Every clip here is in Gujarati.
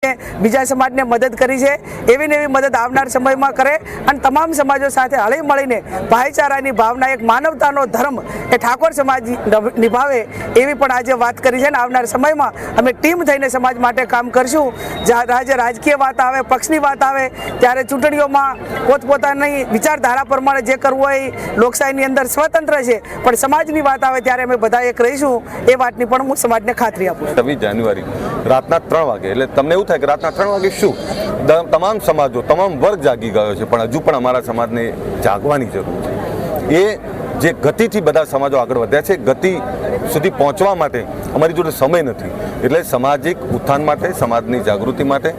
બીજા સમાજને મદદ કરી છે એવી ને એવી મદદ આવનાર સમયમાં કરે અને તમામ સમાજો સાથે હળી મળીને ભાઈચારાની ભાવના એક માનવતાનો ધર્મ એ ઠાકોર સમાજ નિભાવે એવી પણ આજે વાત કરી છે ને આવનાર સમયમાં અમે ટીમ થઈને સમાજ માટે કામ કરશું। જ્યારે રાજકીય વાત આવે, પક્ષની વાત આવે ત્યારે ચૂંટણીઓમાં પોતપોતાની વિચારધારા પ્રમાણે જે કરવું હોય લોકશાહીની અંદર સ્વતંત્ર છે, પણ સમાજની વાત આવે ત્યારે અમે બધા એક રહીશું એ વાતની પણ હું સમાજને ખાતરી આપું। 26 જાન્યુઆરી રાતના 3 વાગે એટલે તમને એવું થાય કે રાતના 3 વાગે શું તમામ સમાજો, તમામ વર્ગ જાગી ગયો છે, પણ હજુ પણ અમારા સમાજને જાગવાની જરૂર છે। એ જે ગતિથી બધા સમાજો આગળ વધ્યા છે, ગતિ સુધી પહોંચવા માટે અમારી જોડે સમય નથી, એટલે સામાજિક ઉત્થાન માટે, સમાજની જાગૃતિ માટે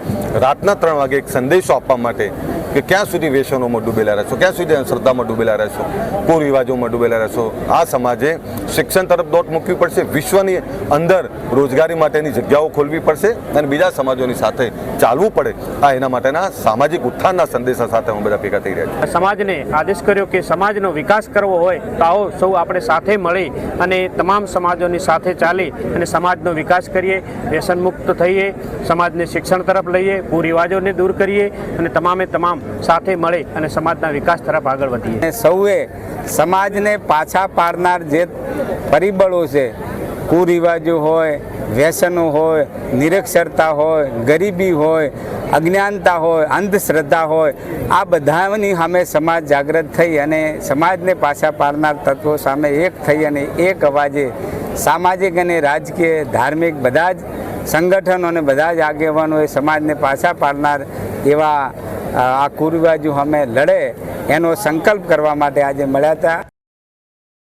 રાતના 3 વાગે એક સંદેશો આપવા માટે કે ક્યાં સુધી વ્યસનોમાં ડૂબેલા રહેશો, ક્યાં સુધી અંધશ્રદ્ધામાં ડૂબેલા રહેશો, કુરિવાજોમાં ડૂબેલા રહેશો। આ સમાજે શિક્ષણ તરફ દોટ મૂકવી પડશે, વિશ્વની અંદર રોજગારી માટેની જગ્યાઓ ખોલવી પડશે અને બીજા સમાજોની સાથે ચાલવું પડે। આ એના માટેના સામાજિક ઉત્થાનના સંદેશા સાથે અમે બધા ભેગા થઈ રહ્યા છીએ। સમાજને આદેશ કર્યો કે સમાજનો વિકાસ કરવો હોય તો આવો સૌ આપણે સાથે મળી અને તમામ સમાજોની સાથે ચાલી અને સમાજનો વિકાસ કરીએ, વ્યસન મુક્ત થઈએ, સમાજને શિક્ષણ તરફ લઈએ, કુરિવાજોને દૂર કરીએ અને તમામે તમામ સાથે મળે અને સમાજના વિકાસ તરફ આગળ વધીએ। સૌએ સમાજને પાછા પાડનાર જે પરિબળો છે, કુરિવાજો હોય, વ્યસનો હોય, નિરક્ષરતા હોય, ગરીબી હોય, અજ્ઞાનતા હોય, અંધશ્રદ્ધા હોય, આ બધાની સામે સમાજ જાગૃત થઈ અને સમાજને પાછા પાડનાર તત્વો સામે એક થઈ અને એક અવાજે સામાજિક અને રાજકીય, ધાર્મિક બધા જ સંગઠનો અને બધા જ આગેવાનોએ સમાજને પાછા પાડનાર એવા આ કુરિવાજો સામે લડે એનો સંકલ્પ કરવા માટે આજે મળ્યા હતા।